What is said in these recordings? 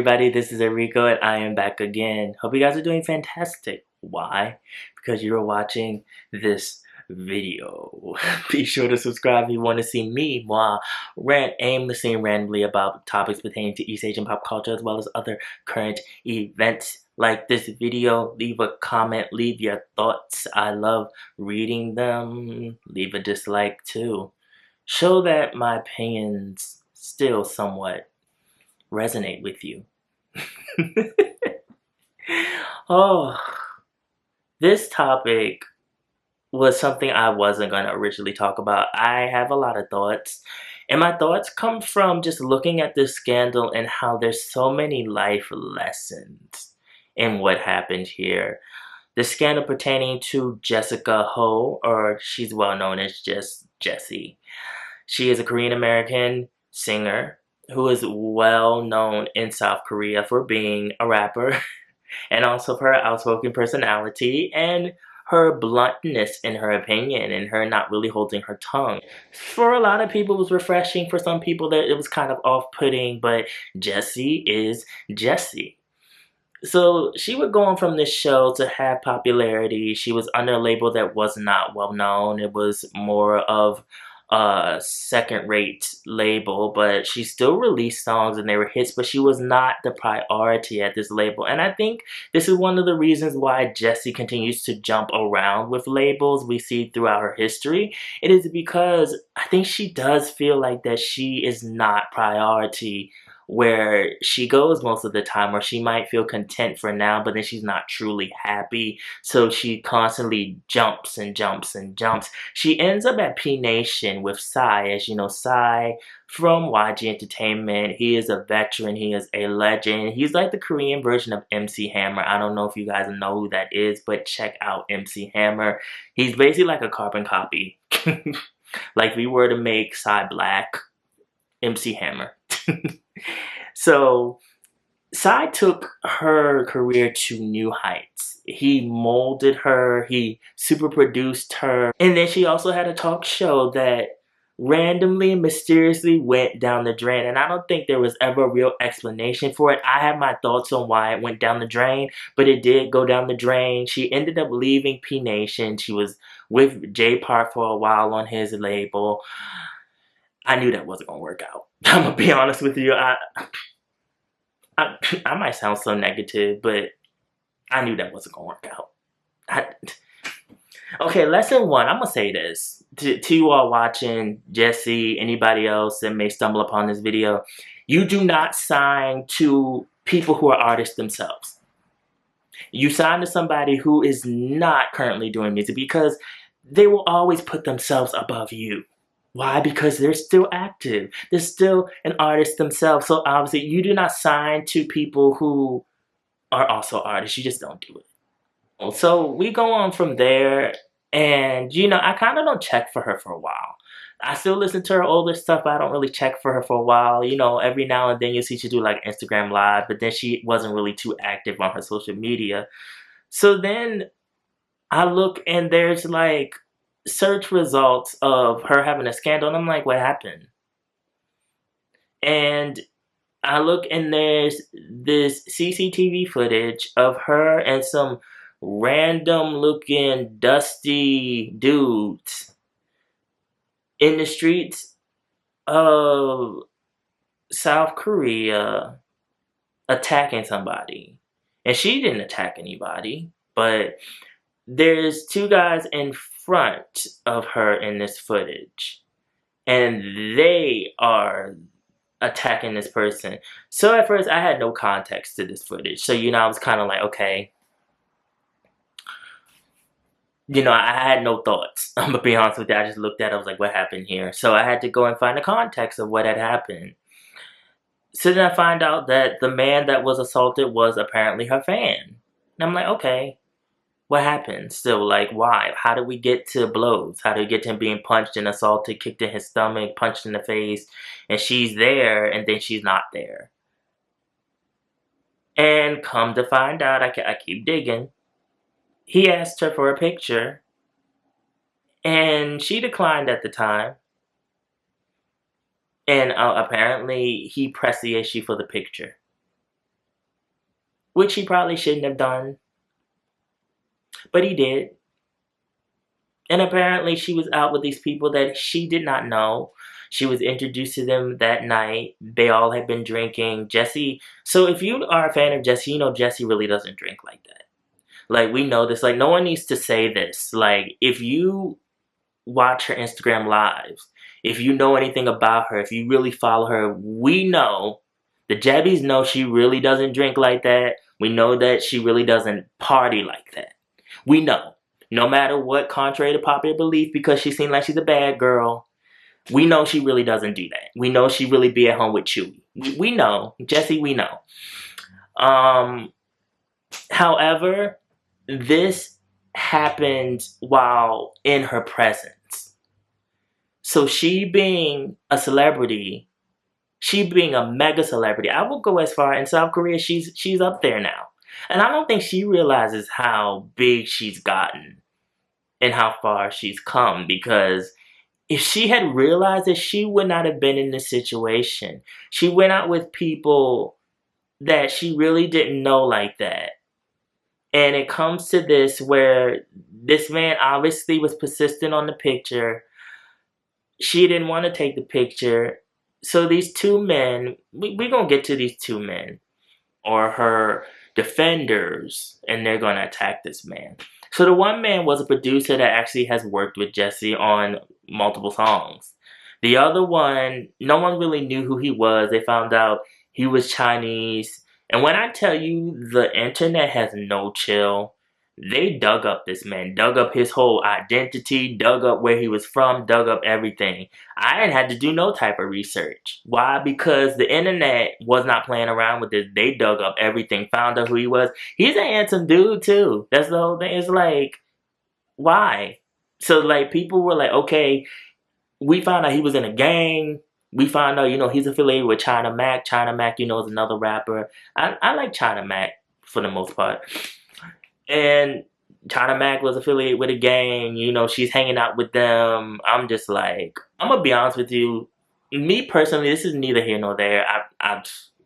everybody, this is Erico and I am back again. Hope you guys are doing fantastic. Why? Because you're watching this video. Be sure to subscribe if you want to see me, rant aimlessly and randomly about topics pertaining to East Asian pop culture as well as other current events. Like this video, leave a comment, leave your thoughts. I love reading them. Leave a dislike too. Show that my opinions still somewhat resonate with you. Oh, this topic was something I wasn't going to originally talk about. I have a lot of thoughts, and my thoughts come from just looking at this scandal and how there's so many life lessons in what happened here. The scandal pertaining to Jessica Ho, or she's well known as just Jessie. She is a Korean American singer who is well known in South Korea for being a rapper and also for her outspoken personality and her bluntness in her opinion and her not really holding her tongue. For a lot of people, it was refreshing. For some people, that it was kind of off-putting, but Jessie is Jessie. So she would go on from this show to have popularity. She was under a label that was not well known. It was more of a second-rate label, but she still released songs and they were hits, but she was not the priority at this label. And I think this is one of the reasons why Jessie continues to jump around with labels we see throughout her history. It is because I think she does feel like that she is not priority where she goes most of the time, or she might feel content for now, but then she's not truly happy. So she constantly jumps and jumps and jumps. She ends up at P Nation with Psy. As you know, Psy from YG Entertainment. He is a veteran. He is a legend. He's like the Korean version of MC Hammer. I don't know if you guys know who that is, but check out MC Hammer. He's basically like a carbon copy. Like if we were to make Psy Black, MC Hammer. So Psy took her career to new heights. He molded her, he super produced her, and then she also had a talk show that randomly and mysteriously went down the drain, and I don't think there was ever a real explanation for it. I have my thoughts on why it went down the drain, but it did go down the drain. She ended up leaving P Nation. She was with J Park for a while on his label. I knew that wasn't gonna work out. I'm gonna be honest with you. I might sound so negative, but I knew that wasn't gonna work out. Okay, lesson one. I'm gonna say this to you all watching, Jessie, anybody else that may stumble upon this video. You do not sign to people who are artists themselves. You sign to somebody who is not currently doing music because they will always put themselves above you. Why? Because they're still active. They're still an artist themselves. So obviously you do not sign to people who are also artists. You just don't do it. So we go on from there, and you know, I kind of don't check for her for a while. I still listen to her older stuff, but I don't really check for her for a while. You know, every now and then you see she do like Instagram Live, but then she wasn't really too active on her social media. So then I look and there's like search results of her having a scandal, and I'm like, what happened? And I look and there's this CCTV footage of her and some random looking dusty dudes in the streets of South Korea attacking somebody. And she didn't attack anybody, but there's two guys in front of her in this footage, and they are attacking this person. So at first I had no context to this footage, so you know, I was kind of like, okay, you know, I had no thoughts. I'm gonna be honest with you. I just looked at it, I was like, what happened here? So I had to go and find the context of what had happened. So then I find out that the man that was assaulted was apparently her fan. And I'm like, okay, what happened? Still, like, why? How did we get to blows? How did we get to him being punched and assaulted, kicked in his stomach, punched in the face, and she's there, and then she's not there? And come to find out, I keep digging, he asked her for a picture, and she declined at the time. And apparently, he pressed the issue for the picture. which he probably shouldn't have done, but he did. And apparently she was out with these people that she did not know. She was introduced to them that night. They all had been drinking. Jesse, so if you are a fan of Jesse, you know Jesse really doesn't drink like that. Like, we know this. Like, no one needs to say this. Like, if you watch her Instagram lives, if you know anything about her, if you really follow her, we know, the Jabbies know she really doesn't drink like that. We know that she really doesn't party like that. We know. No matter what, contrary to popular belief, because she seems like she's a bad girl, we know she really doesn't do that. We know she really be at home with Chewy. We know. Jesse, we know. However, this happened while in her presence. So she being a celebrity, she being a mega celebrity, I will go as far, in South Korea, she's up there now. And I don't think she realizes how big she's gotten and how far she's come, because if she had realized it, she would not have been in this situation. She went out with people that she really didn't know like that. And it comes to this where this man obviously was persistent on the picture. She didn't want to take the picture. So these two men, we're going to get to these two men, or her defenders, and they're going to attack this man. So the one man was a producer that actually has worked with Jesse on multiple songs. The other one, no one really knew who he was. They found out he was Chinese. And when I tell you the internet has no chill, they dug up this man, dug up his whole identity, dug up where he was from, dug up everything. I didn't have to do no type of research. Why? Because the internet was not playing around with this. They dug up everything, found out who he was. He's a handsome dude too. That's the whole thing. It's like, why? So like, people were like, okay, we found out he was in a gang. We found out, he's affiliated with China Mac. China Mac, is another rapper. I like China Mac for the most part. And China Mac was affiliated with a gang. She's hanging out with them. I'm just like, I'm going to be honest with you. Me personally, this is neither here nor there.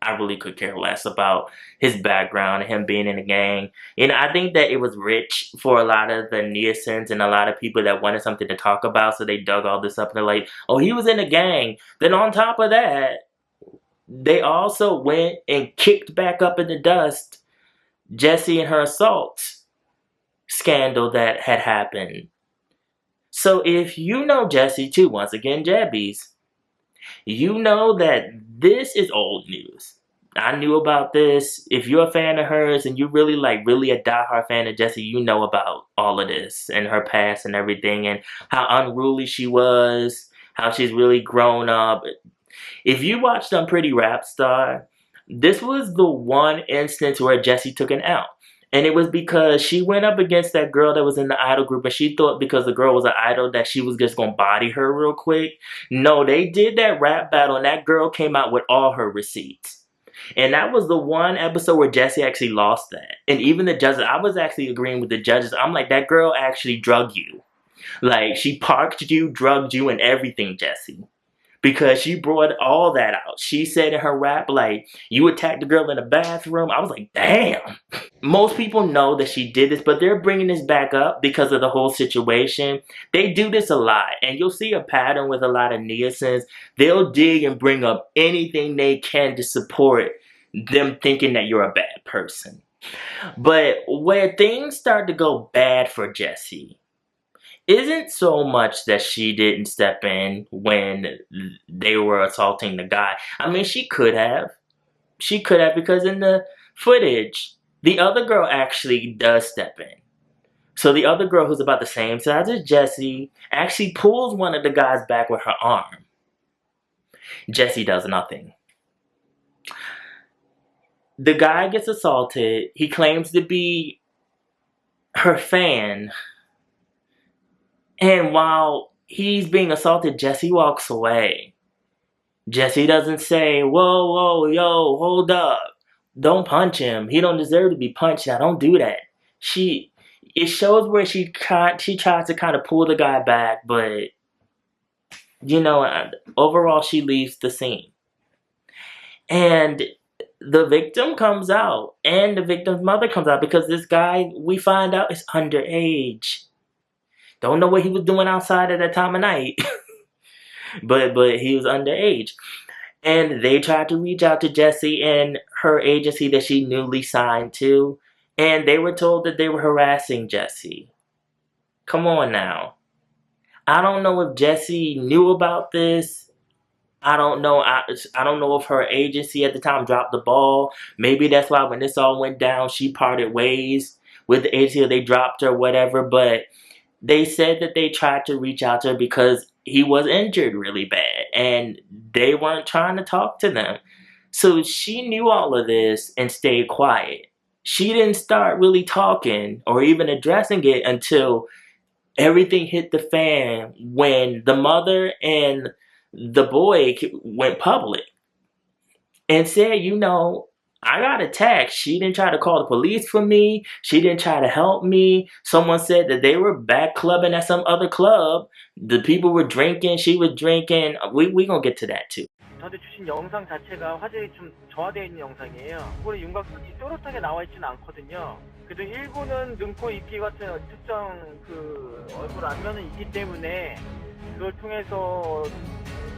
I really could care less about his background and him being in a gang. I think that it was rich for a lot of the Neosens and a lot of people that wanted something to talk about, so they dug all this up and they're like, oh, he was in a gang. Then on top of that, they also went and kicked back up in the dust Jessie and her assault scandal that had happened. So if you know Jessie too, once again, Jabbies, you know that this is old news. I knew about this. If you're a fan of hers and you're really a diehard fan of Jessie, you know about all of this and her past and everything and how unruly she was, how she's really grown up. If you watched Pretty Rap Star, this was the one instance where Jessie took an L. And it was because she went up against that girl that was in the idol group, and she thought because the girl was an idol that she was just going to body her real quick. No, they did that rap battle, and that girl came out with all her receipts. And that was the one episode where Jessie actually lost that. And even the judges, I was actually agreeing with the judges. I'm like, that girl actually drugged you. Like, she parked you, drugged you, and everything, Jessie. Because she brought all that out. She said in her rap, like, you attacked the girl in the bathroom. I was like, damn. Most people know that she did this, but they're bringing this back up because of the whole situation. They do this a lot, and you'll see a pattern with a lot of Neosens. They'll dig and bring up anything they can to support them thinking that you're a bad person. But where things start to go bad for Jessie isn't so much that she didn't step in when they were assaulting the guy. I mean, she could have. She could have, because in the footage, the other girl actually does step in. So the other girl, who's about the same size as Jessie, actually pulls one of the guys back with her arm. Jessie does nothing. The guy gets assaulted. He claims to be her fan. And while he's being assaulted, Jessie walks away. Jessie doesn't say, whoa, whoa, yo, hold up. Don't punch him. He don't deserve to be punched. Now, don't do that. It shows where she tries to kind of pull the guy back, but, overall, she leaves the scene. And the victim comes out and the victim's mother comes out because this guy, we find out, is underage. Don't know what he was doing outside at that time of night, but he was underage. And they tried to reach out to Jessie and her agency that she newly signed to, and they were told that they were harassing Jessie. Come on now. I don't know if Jessie knew about this. I don't know. I don't know if her agency at the time dropped the ball. Maybe that's why when this all went down, she parted ways with the agency, or they dropped her, whatever. But they said that they tried to reach out to her because he was injured really bad, and they weren't trying to talk to them. So she knew all of this and stayed quiet. She didn't start really talking or even addressing it until everything hit the fan when the mother and the boy went public and said, I got attacked. She didn't try to call the police for me. She didn't try to help me. Someone said that they were back clubbing at some other club. The people were drinking. She was drinking. We gonna get to that too. 저한테 주신 영상 자체가 화질이 좀 저하되어 있는 영상이에요. 얼굴에 윤곽선이 또렷하게 나와 있지는 않거든요. 그래도 일부는 눈, 코, 입기 같은 특정 얼굴 안면은 있기 때문에 그걸 통해서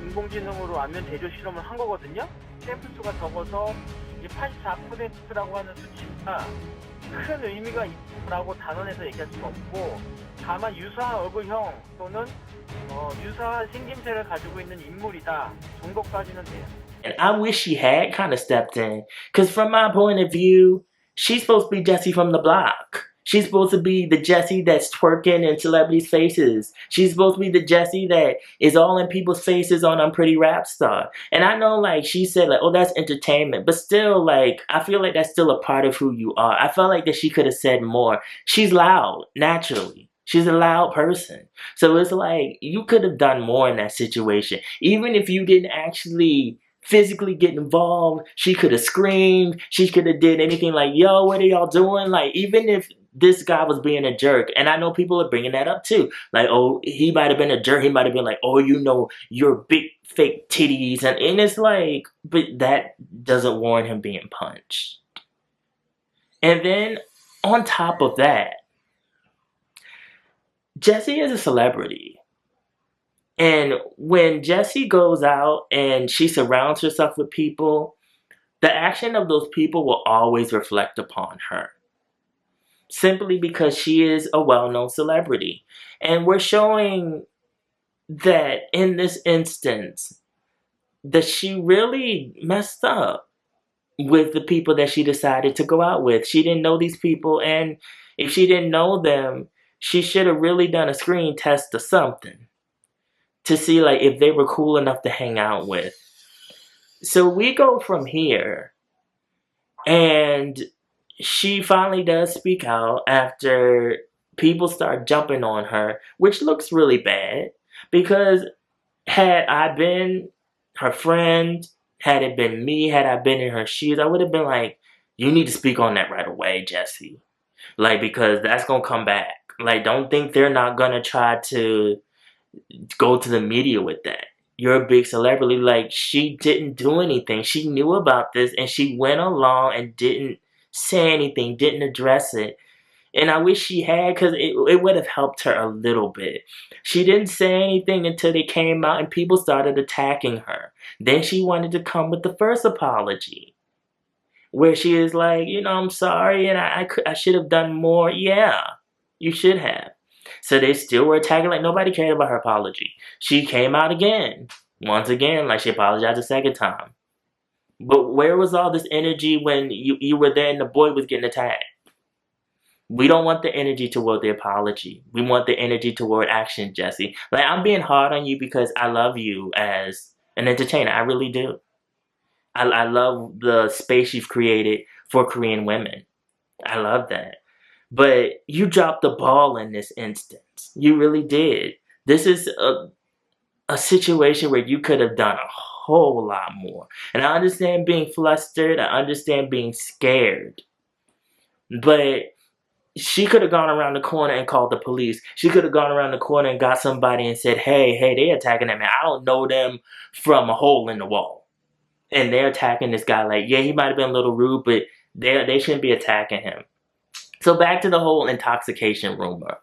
인공지능으로 안면 대조 실험을 한 거거든요. 샘플 수가 적어서 84%라고 하는 수치가 큰 의미가 있다고 단언해서 얘기할 수가 없고, 다만 유사한 얼굴형 또는 유사한 생김새를 가지고 있는 인물이다 정도까지는 돼요. And I wish she had kind of stepped in, because from my point of view, she's supposed to be Jessie from the block. She's supposed to be the Jessie that's twerking in celebrities' faces. She's supposed to be the Jessie that is all in people's faces on Unpretty Rap Star. And I know, she said, oh, that's entertainment. But still, I feel like that's still a part of who you are. I felt like that she could have said more. She's loud, naturally. She's a loud person. So it's you could have done more in that situation. Even if you didn't actually physically get involved, she could have screamed. She could have did anything yo, what are y'all doing? Even if this guy was being a jerk, and I know people are bringing that up too. Oh, he might have been a jerk. He might have been oh, your big fake titties. And it's but that doesn't warrant him being punched. And then on top of that, Jessie is a celebrity. And when Jessie goes out and she surrounds herself with people, the action of those people will always reflect upon her. Simply because she is a well-known celebrity. And we're showing that in this instance, that she really messed up with the people that she decided to go out with. She didn't know these people, and if she didn't know them, she should have really done a screen test or something to see if they were cool enough to hang out with. So we go from here, and she finally does speak out after people start jumping on her, which looks really bad, because had I been her friend, had it been me, had I been in her shoes, I would have been you need to speak on that right away, Jessie. Because that's going to come back. Don't think they're not going to try to go to the media with that. You're a big celebrity. She didn't do anything. She knew about this, and she went along and didn't say anything, didn't address it. And I wish she had, because it would have helped her a little bit. She didn't say anything until they came out and people started attacking her. Then she wanted to come with the first apology, where she is I'm sorry, and I should have done more. Yeah, you should have. So they still were attacking nobody cared about her apology. She came out again. Once again, she apologized a second time. But where was all this energy when you were there and the boy was getting attacked? We don't want the energy toward the apology. We want the energy toward action, Jessie. I'm being hard on you because I love you as an entertainer. I really do. I love the space you've created for Korean women. I love that. But you dropped the ball in this instance. You really did. This is a situation where you could have done a whole lot more. And I understand being flustered. I understand being scared. But she could have gone around the corner and called the police. She could have gone around the corner and got somebody and said, hey, they attacking them. I don't know them from a hole in the wall. And they're attacking this guy like, yeah, he might have been a little rude, but they shouldn't be attacking him. So back to the whole intoxication rumor.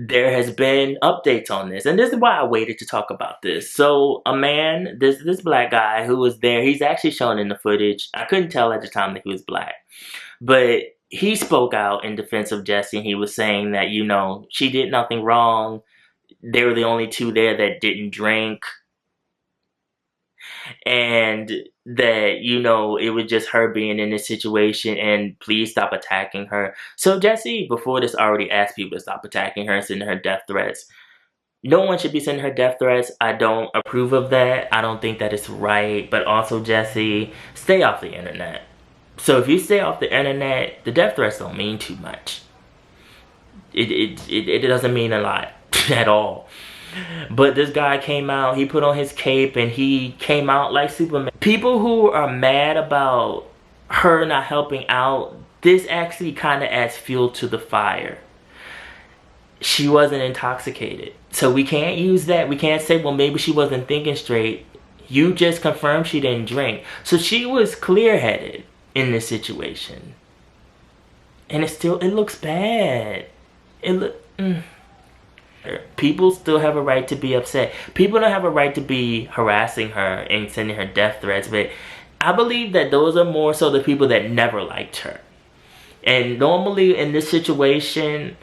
There has been updates on this, and this is why I waited to talk about this. So a man, this black guy who was there, he's actually shown in the footage. I couldn't tell at the time that he was black, but he spoke out in defense of Jessie, and he was saying that, you know, she did nothing wrong. They were the only two there that didn't drink, and that, you know, it was just her being in this situation, and please stop attacking her. So Jessie, before this, already asked people to stop attacking her and sending her death threats. No one should be sending her death threats. I don't approve of that. I don't think that it's right. But also, Jessie, stay off the internet. So if you stay off the internet, the death threats don't mean too much. It doesn't mean a lot at all. But this guy came out, he put on his cape, and he came out like Superman. People who are mad about her not helping out, this actually kind of adds fuel to the fire. She wasn't intoxicated. So we can't use that. We can't say, well, maybe she wasn't thinking straight. You just confirmed she didn't drink. So she was clear-headed in this situation. And it looks bad. People still have a right to be upset. People don't have a right to be harassing her and sending her death threats, but I believe that those are more so the people that never liked her. And normally in this situation,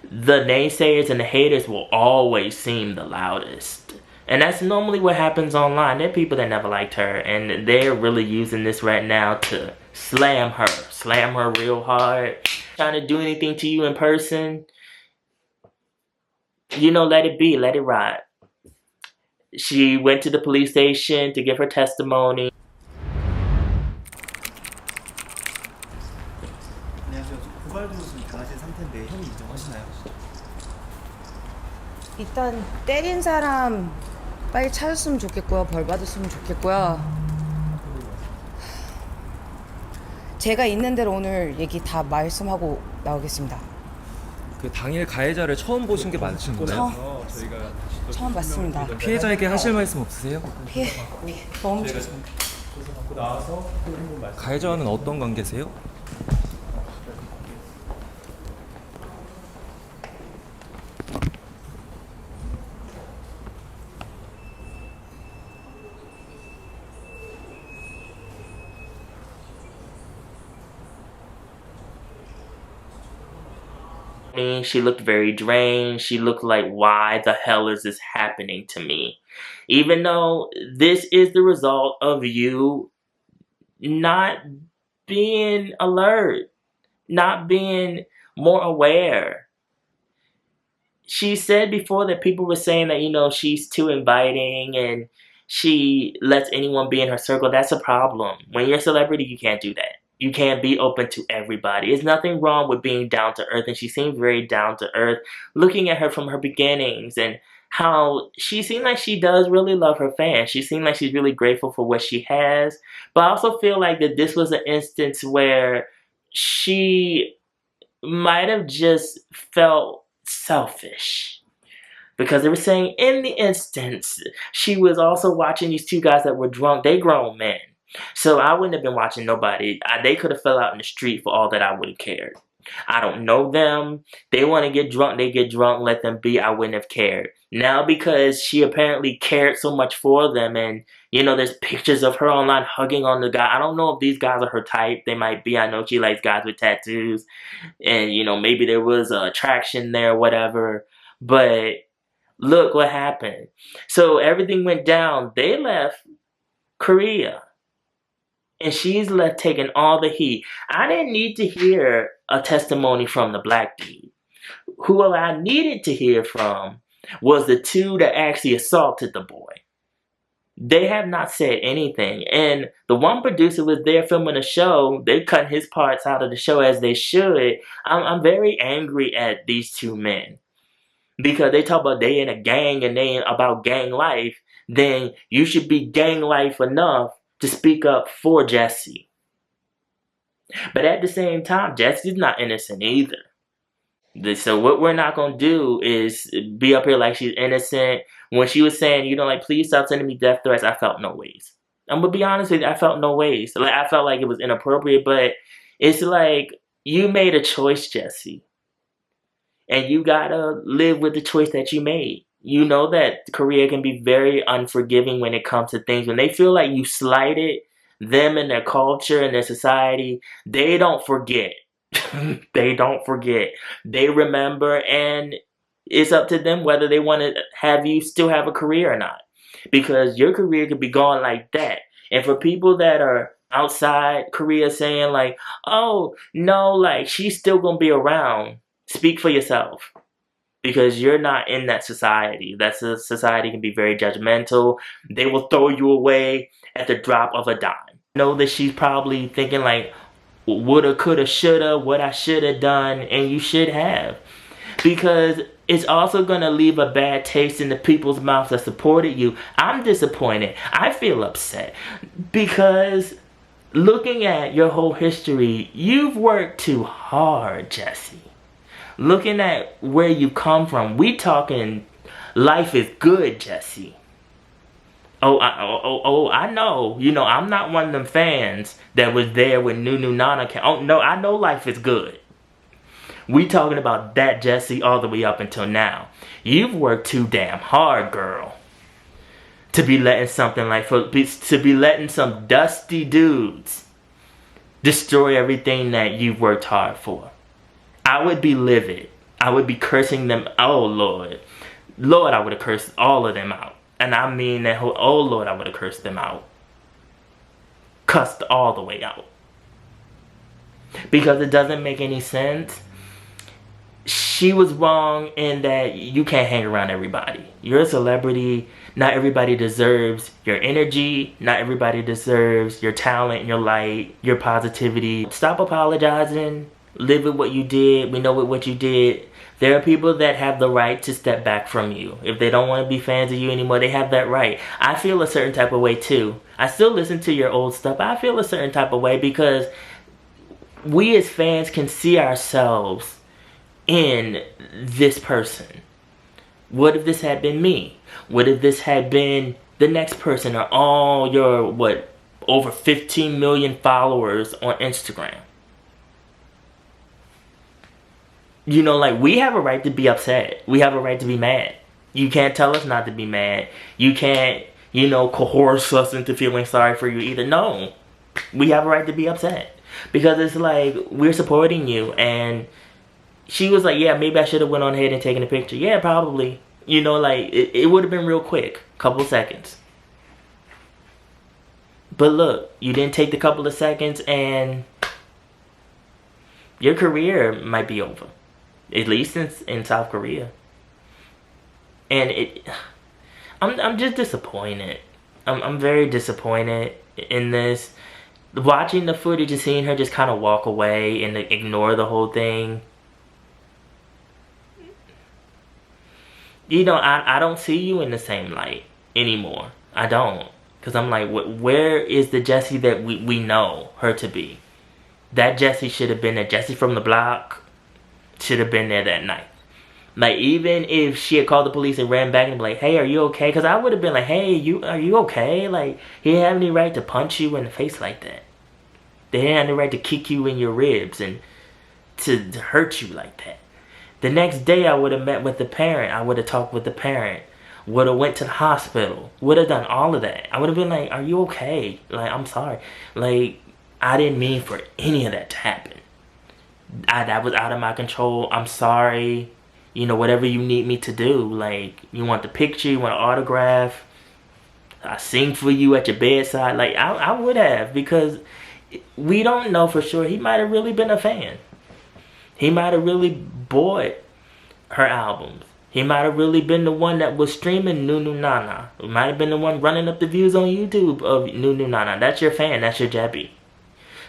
the naysayers and the haters will always seem the loudest. And that's normally what happens online. There are people that never liked her, and they're really using this right now to slam her real hard. Trying to do anything to you in person, you know, let it be, let it ride. She went to the police station to give her testimony. 안녕하세요. 고발되었던 강아지 상태인데 형이 인정하시나요? 일단 때린 사람 빨리 찾았으면 좋겠고요. 벌 받았으면 좋겠고요. 제가 있는 대로 오늘 얘기 다 말씀하고 나오겠습니다. 그 당일 가해자를 처음 보신 게 맞으신 거예요? 처음 봤습니다. 피해자에게 하실 말씀 없으세요? 너무 죄송합니다. 가해자와는 어떤 관계세요? She looked very drained. She looked like, why the hell is this happening to me? Even though this is the result of you not being alert, not being more aware. She said before that people were saying that, you know, she's too inviting and she lets anyone be in her circle. That's a problem. When you're a celebrity, you can't do that. You can't be open to everybody. There's nothing wrong with being down to earth, and she seemed very down to earth. Looking at her from her beginnings and how she seemed like she does really love her fans. She seemed like she's really grateful for what she has. But I also feel like that this was an instance where she might have just felt selfish. Because they were saying in the instance, she was also watching these two guys that were drunk. They grown men. So I wouldn't have been watching nobody. They could have fell out in the street for all that I would have cared. I don't know them. They want to get drunk, they get drunk, let them be. I wouldn't have cared. Now because she apparently cared so much for them, and you know, there's pictures of her online hugging on the guy. I don't know if these guys are her type. They might be. I know she likes guys with tattoos. And you know, maybe there was a attraction there, whatever. But look what happened. So everything went down. They left Korea. And she's left taking all the heat. I didn't need to hear a testimony from the black dude. Who I needed to hear from was the two that actually assaulted the boy. They have not said anything. And the one producer was there filming the show. They cut his parts out of the show as they should. I'm very angry at these two men. Because they talk about they in a gang and they about gang life. Then you should be gang life enough to speak up for Jessie. But at the same time, Jessie's not innocent either. So what we're not going to do is be up here like she's innocent. When she was saying, you know, like, please stop sending me death threats, I felt no ways. I'm gonna be honest with you, I felt no ways. Like, I felt like it was inappropriate, but it's like, you made a choice, Jesse. And you gotta live with the choice that you made. You know that Korea can be very unforgiving when it comes to things. When they feel like you slighted them and their culture and their society, they don't forget. They don't forget. They remember, and it's up to them whether they want to have you still have a career or not. Because your career could be gone like that. And for people that are outside Korea saying like, oh, no, like, she's still going to be around, speak for yourself. Because you're not in that society. That society can be very judgmental. They will throw you away at the drop of a dime. Know that she's probably thinking like, woulda, coulda, shoulda, what I shoulda done, and you should have. Because it's also going to leave a bad taste in the people's mouths that supported you. I'm disappointed. I feel upset. Because looking at your whole history, you've worked too hard, Jesse. Looking at where you come from, we talking life is good, Jesse. I know. You know, I'm not one of them fans that was there when Nunu Nana came. Oh, no, I know life is good. We talking about that, Jesse, all the way up until now. You've worked too damn hard, girl, to be letting something like, to be letting some dusty dudes destroy everything that you've worked hard for. I would be livid. I would be cursing them. Oh, Lord. Lord, I would have cursed all of them out. And I mean that whole, oh, Lord, I would have cursed them out. Cussed all the way out. Because it doesn't make any sense. She was wrong in that you can't hang around everybody. You're a celebrity. Not everybody deserves your energy. Not everybody deserves your talent, your light, your positivity. Stop apologizing. Live with what you did. We know what you did. There are people that have the right to step back from you. If they don't want to be fans of you anymore, they have that right. I feel a certain type of way too. I still listen to your old stuff. I feel a certain type of way because we as fans can see ourselves in this person. What if this had been me? What if this had been the next person, or all your, over 15 million followers on Instagram? You know, like, we have a right to be upset. We have a right to be mad. You can't tell us not to be mad. You can't, coerce us into feeling sorry for you either. No. We have a right to be upset. Because it's like, we're supporting you. And she was like, yeah, maybe I should have went on ahead and taken a picture. Yeah, probably. It would have been real quick. Couple seconds. But look, you didn't take the couple of seconds and your career might be over. At least in South Korea. And I'm just disappointed. I'm very disappointed in this. Watching the footage and seeing her just kind of walk away and ignore the whole thing. I don't see you in the same light anymore. I don't. Because I'm like, where is the Jessie that we know her to be? That Jessie should have been there. Jessie from the block should have been there that night. Like, even if she had called the police and ran back and be like, hey, are you okay? Because I would have been like, hey, are you okay? Like, he didn't have any right to punch you in the face like that. They didn't have any right to kick you in your ribs and to hurt you like that. The next day, I would have met with the parent. I would have talked with the parent. Would have went to the hospital. Would have done all of that. I would have been like, are you okay? Like, I'm sorry. Like, I didn't mean for any of that to happen. That was out of my control. I'm sorry. Whatever you need me to do. Like, you want the picture, you want an autograph. I sing for you at your bedside. Like, I would have, because we don't know for sure. He might have really been a fan. He might have really bought her albums. He might have really been the one that was streaming Nunu Nana. He might have been the one running up the views on YouTube of Nunu Nana. That's your fan. That's your Jebby.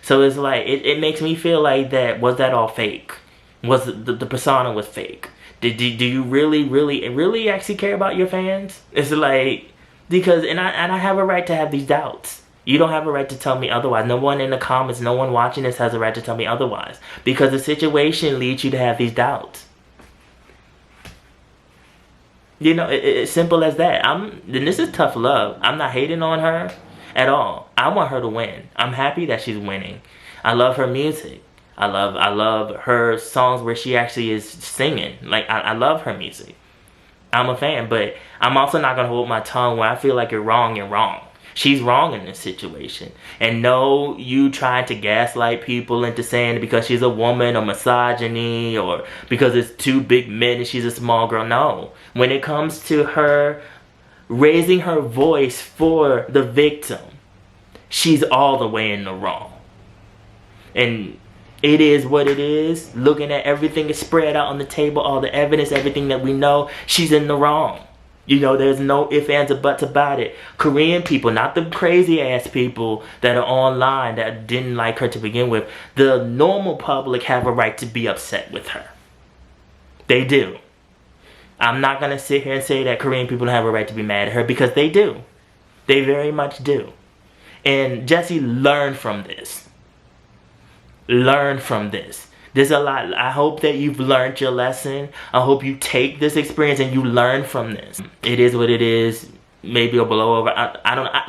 So it's like, it makes me feel like was that all fake? Was the persona was fake? Do you really actually care about your fans? It's like, because, and I have a right to have these doubts. You don't have a right to tell me otherwise. No one in the comments, no one watching this has a right to tell me otherwise. Because the situation leads you to have these doubts. It's simple as that. And this is tough love. I'm not hating on her. at all. I want her to win. I'm happy that she's winning. I love her music. I love her songs where she actually is singing. Like, I love her music. I'm a fan, but I'm also not going to hold my tongue when I feel like you're wrong. She's wrong in this situation. And no, you trying to gaslight people into saying because she's a woman or misogyny or because it's two big men and she's a small girl. No. When it comes to her raising her voice for the victim, she's all the way in the wrong. And it is what it is. Looking at everything is spread out on the table, all the evidence, everything that we know, she's in the wrong. You know, there's no ifs, ands, or buts about it. Korean people, not the crazy ass people that are online that didn't like her to begin with. The normal public have a right to be upset with her. They do. I'm not going to sit here and say that Korean people don't have a right to be mad at her, because they do. They very much do. And Jessie, learn from this. Learn from this. There's a lot. I hope that you've learned your lesson. I hope you take this experience and you learn from this. It is what it is. Maybe a blowover. I don't know.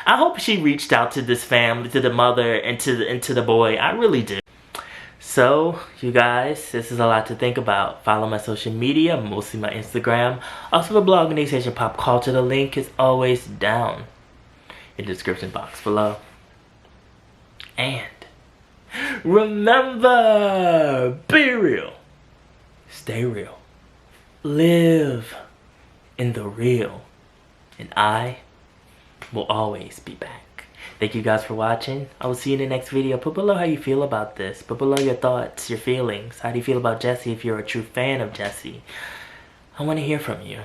I hope she reached out to this family, to the mother, and to the boy. I really do. So, you guys, this is a lot to think about. Follow my social media, mostly my Instagram. Also the blog, Asian Pop Culture. The link is always down in the description box below. And remember, be real, stay real, live in the real, and I will always be back. Thank you guys for watching. I will see you in the next video. Put below how you feel about this. Put below your thoughts, your feelings. How do you feel about Jessie if you're a true fan of Jessie? I want to hear from you.